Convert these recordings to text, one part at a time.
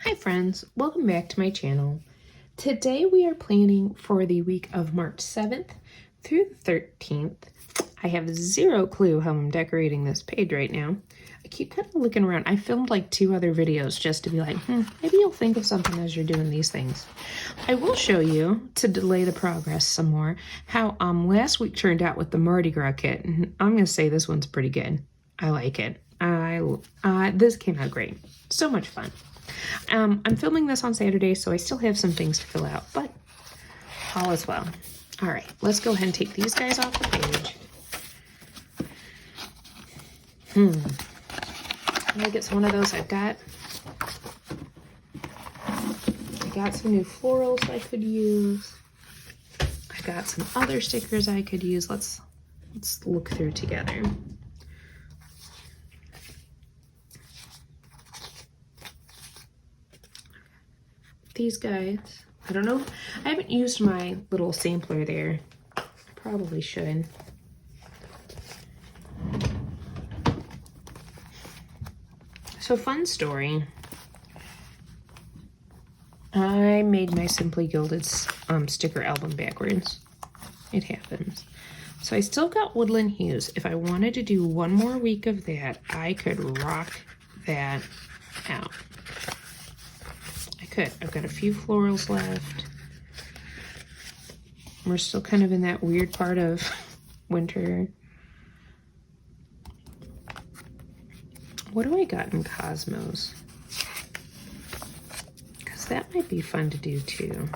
Hi friends, welcome back to my channel. Today we are planning for the week of March 7th through the 13th. I have zero clue how I'm decorating this page right now. I keep kind of looking around. I filmed like 2 other videos just to be like, maybe you'll think of something as you're doing these things. I will show you, to delay the progress some more, how last week turned out with the Mardi Gras kit. And I'm going to say this one's pretty good. I like it. This came out great. So much fun. I'm filming this on Saturday, so I still have some things to fill out, but all is well. All right, let's go ahead and take these guys off the page. I think it's one of those I got some new florals I could use. I got some other stickers I could use. Let's look through together. These guys, I don't know. I haven't used my little sampler there. I probably should. So fun story. I made my Simply Gilded sticker album backwards. It happens. So I still got Woodland Hues. If I wanted to do one more week of that, I could rock that out. I've got a few florals left. We're still kind of in that weird part of winter. What do I got in Cosmos? Because that might be fun to do too.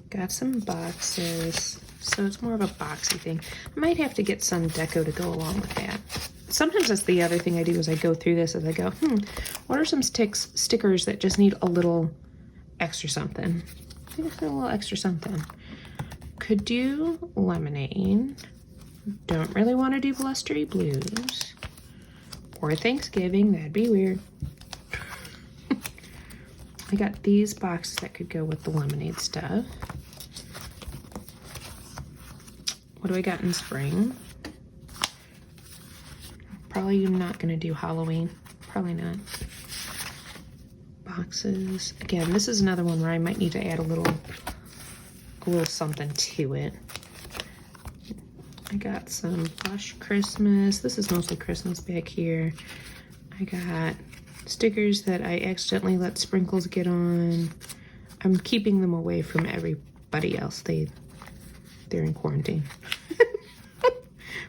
Got some boxes, so it's more of a boxy thing. I might have to get some deco to go along with that. Sometimes that's the other thing I do is I go through this as I go, what are some stickers that just need a little extra something? I think it's a little extra something. Could do lemonade. Don't really want to do blustery blues. Or Thanksgiving, that'd be weird. I got these boxes that could go with the lemonade stuff. What do I got in spring? Probably not going to do Halloween. Probably not. Boxes. Again, this is another one where I might need to add a little something to it. I got some Plush Christmas. This is mostly Christmas back here. I got stickers that I accidentally let sprinkles get on. I'm keeping them away from everybody else. They're in quarantine.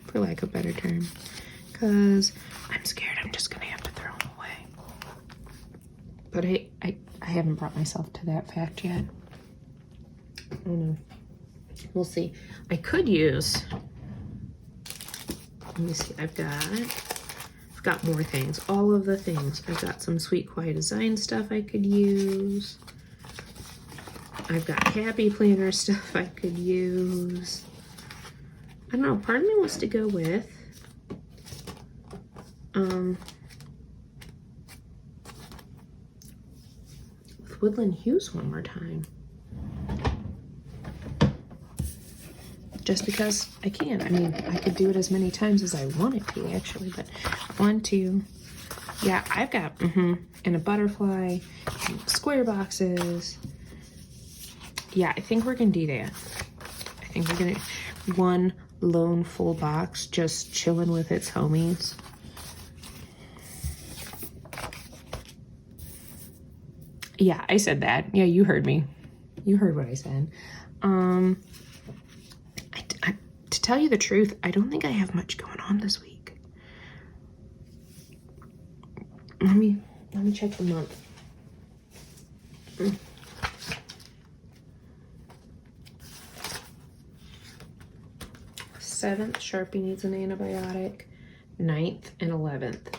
For lack of a better term. Because I'm scared I'm just gonna have to throw them away. But I haven't brought myself to that fact yet. I don't know. We'll see. I could use, let me see, I've got more things. All of the things. I've got some Sweet Quiet Design stuff I could use. I've got Happy Planner stuff I could use. I don't know, part of me wants to go with Woodland Hues one more time. Just because I can. I mean, I could do it as many times as I wanted to, actually, but 1, 2, yeah, I've got, and a butterfly, and square boxes. Yeah, I think we're gonna do that. I think we're gonna, one lone full box just chilling with its homies. Yeah, I said that. Yeah, you heard me. You heard what I said. To tell you the truth, I don't think I have much going on this week. Let me check the month. 7th, Sharpie needs an antibiotic. 9th and 11th.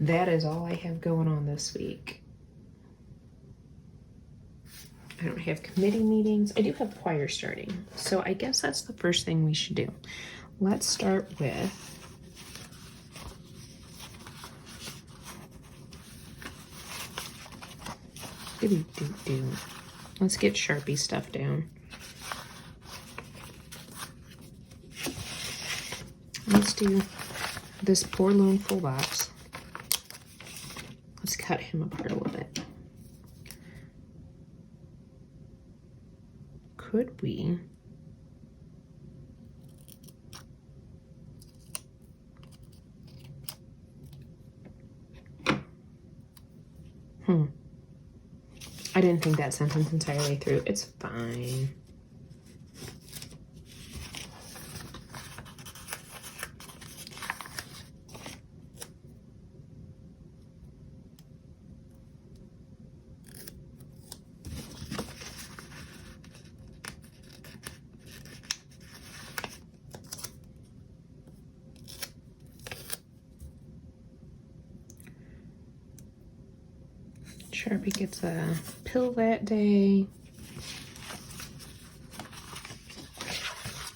That is all I have going on this week. I don't have committee meetings. I do have choir starting. So I guess that's the first thing we should do. Let's start with let's get Sharpie stuff down. Let's do this poor lone full box. Let's cut him apart a little bit. Could we? I didn't think that sentence entirely through. It's fine. Sharpie gets a pill that day.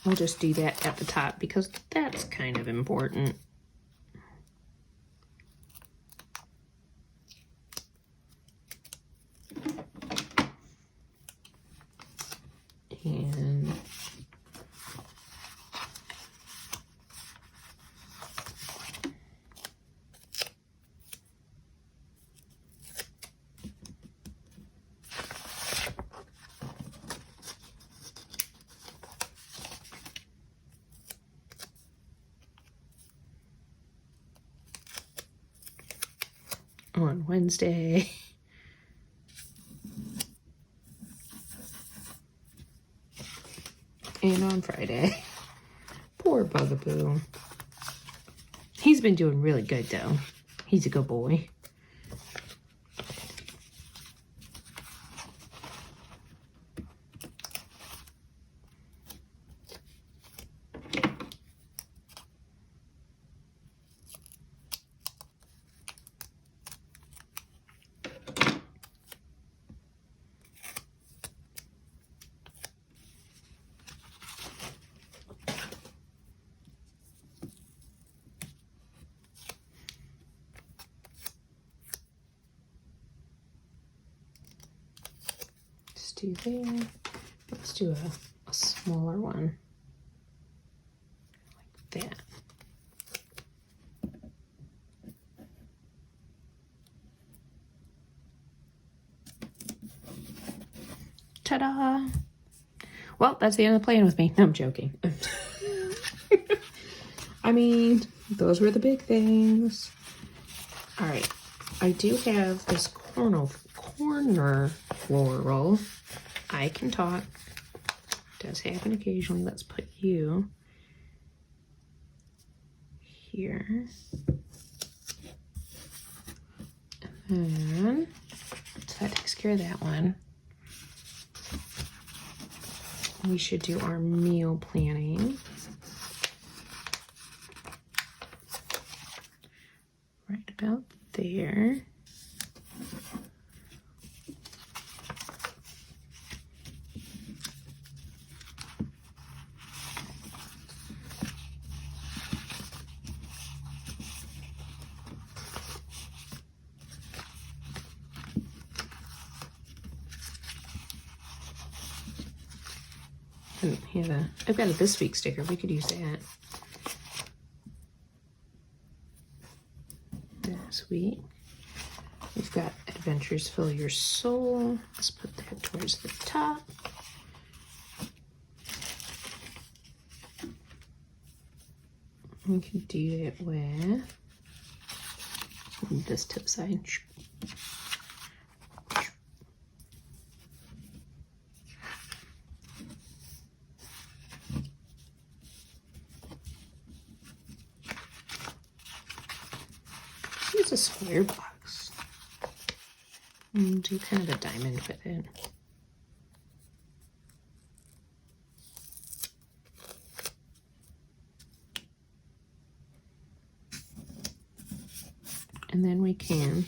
I'll just do that at the top because that's kind of important. And on Wednesday. And on Friday. Poor Bugaboo. He's been doing really good though. He's a good boy. Do there. Let's do a smaller one like that. Ta-da! Well, that's the end of the plan with me. No, I'm joking. I mean, those were the big things. All right, I do have this corner floral. I can talk. Does happen occasionally. Let's put you here. And then, so that takes care of that one. We should do our meal planning. Right about there. I've got a this week sticker. We could use that. This week. We've got Adventures Fill Your Soul. Let's put that towards the top. We can do it with this tip side. Use a square box. And do kind of a diamond with it. And then we can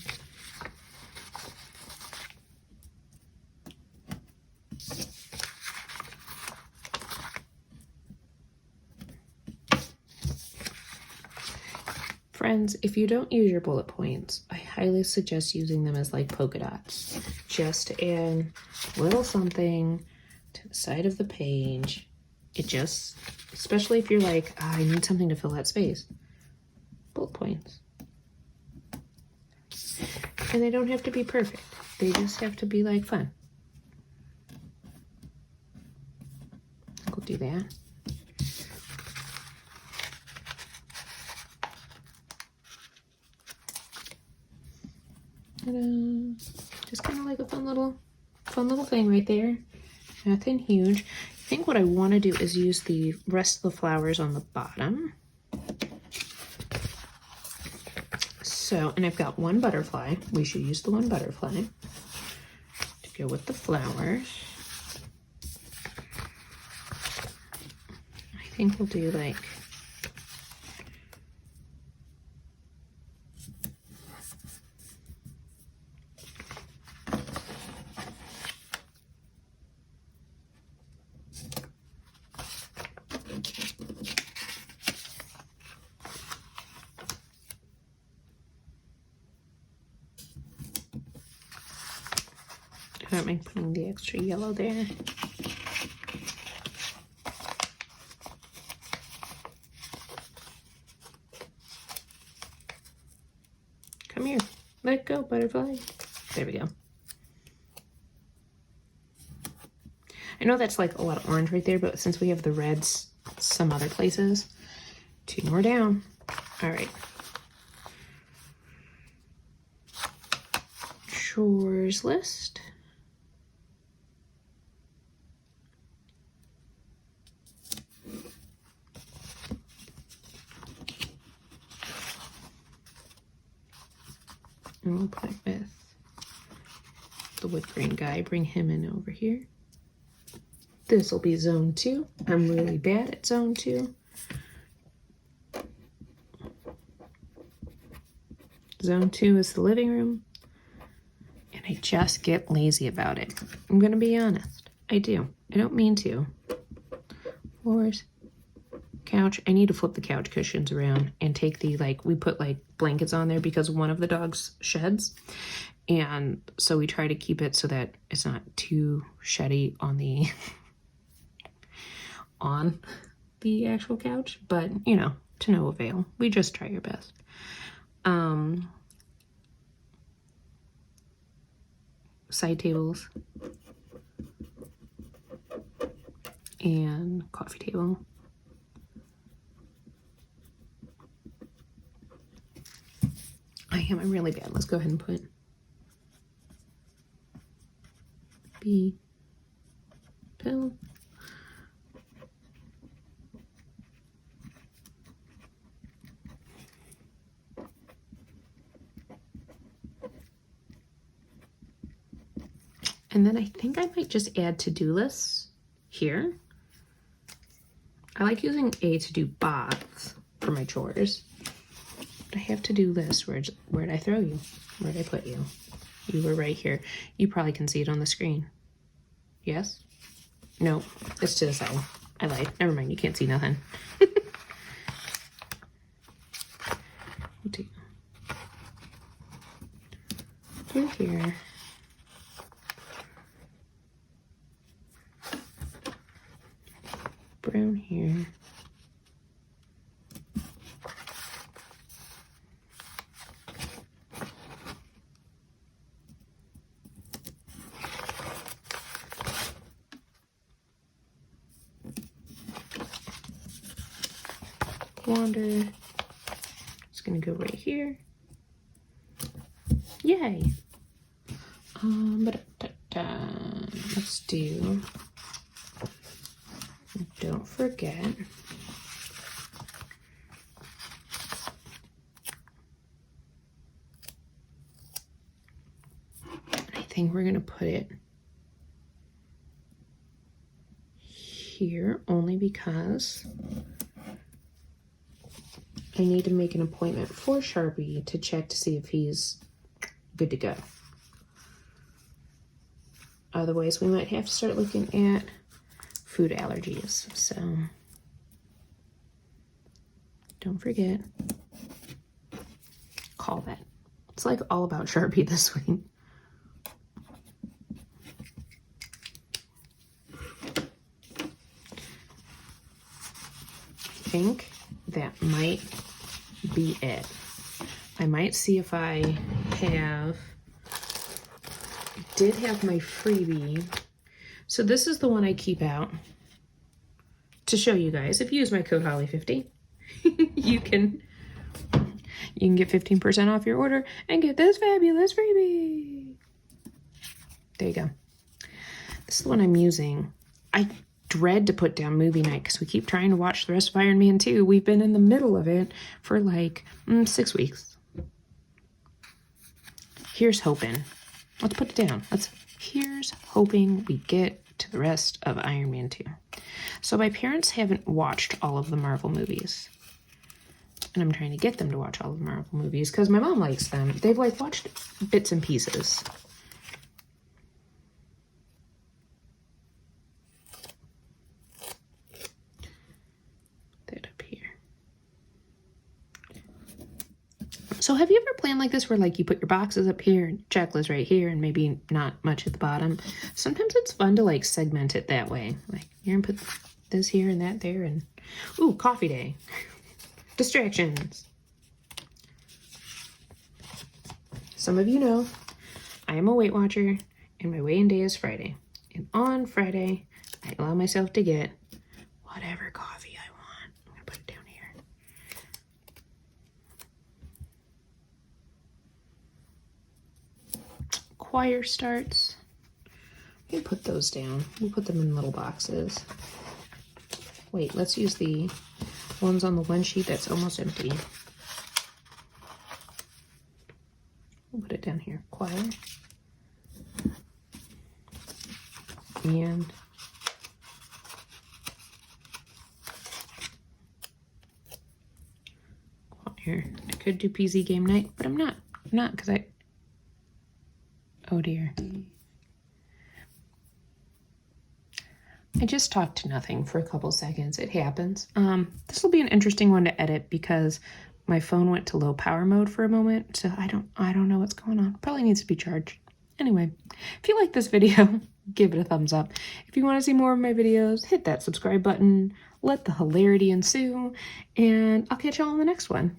friends, if you don't use your bullet points, I highly suggest using them as like polka dots. Just add a little something to the side of the page. It just, especially if you're like, oh, I need something to fill that space. Bullet points. And they don't have to be perfect. They just have to be like fun. We'll do that. Just kind of like a fun little thing right there. Nothing huge. I think what I want to do is use the rest of the flowers on the bottom. So, and I've got one butterfly. We should use the one butterfly to go with the flowers. I think we'll do like I don't mind putting the extra yellow there. Come here. Let go, butterfly. There we go. I know that's like a lot of orange right there, but since we have the reds some other places, 2 more down. All right. Chores list. And we'll put it with the wood grain guy, bring him in over here. This will be zone 2. I'm really bad at zone 2. Zone 2 is the living room. And I just get lazy about it. I'm gonna be honest. I do. I don't mean to. Floors. Couch. I need to flip the couch cushions around and take the, like, we put like blankets on there because one of the dogs sheds. And so we try to keep it so that it's not too sheddy on the actual couch, but you know, to no avail. We just try our best. Side tables and coffee table. I'm really bad. Let's go ahead and put B pill. And then I think I might just add to-do lists here. I like using A to do box for my chores. But I have to-do lists. Where'd I throw you? Where'd I put you? You were right here. You probably can see it on the screen. Yes? No, it's to the side. I lied. Never mind, you can't see nothing. We'll do through here. Brown here. Wander. It's gonna go right here. Yay. Let's do. Don't forget. I think we're gonna put it here only because I need to make an appointment for Sharpie to check to see if he's good to go. Otherwise, we might have to start looking at food allergies. So don't forget, call that. It's like all about Sharpie this week. I think that might be it. I might see if I have did have my freebie. So this is the one I keep out to show you guys. If you use my code Holly50, you can get 15% off your order and get this fabulous freebie. There you go. This is the one I'm using. I dread to put down movie night because we keep trying to watch the rest of Iron Man 2. We've been in the middle of it for like 6 weeks. Here's hoping. Let's put it down. Here's hoping we get to the rest of Iron Man 2. So my parents haven't watched all of the Marvel movies. And I'm trying to get them to watch all of the Marvel movies because my mom likes them. They've like watched bits and pieces. That up here. So have you ever planned like this where like you put your boxes up here and checklist right here and maybe not much at the bottom? Sometimes it's fun to like segment it that way. Like you're gonna put this here and that there and ooh, coffee day. Distractions. Some of you know I am a Weight Watcher and my weigh-in day is Friday. And on Friday, I allow myself to get whatever coffee I want. I'm gonna put it down here. Choir starts. I'm gonna put those down. We'll put them in little boxes. Wait, let's use the ones on the one sheet that's almost empty. We'll put it down here. Choir. And choir. I could do PZ game night, but I'm not. I'm not because oh dear. I just talked to nothing for a couple seconds. It happens. This will be an interesting one to edit because my phone went to low power mode for a moment, so I don't know what's going on. Probably needs to be charged. Anyway, if you like this video, give it a thumbs up. If you want to see more of my videos, hit that subscribe button. Let the hilarity ensue, and I'll catch y'all on the next one.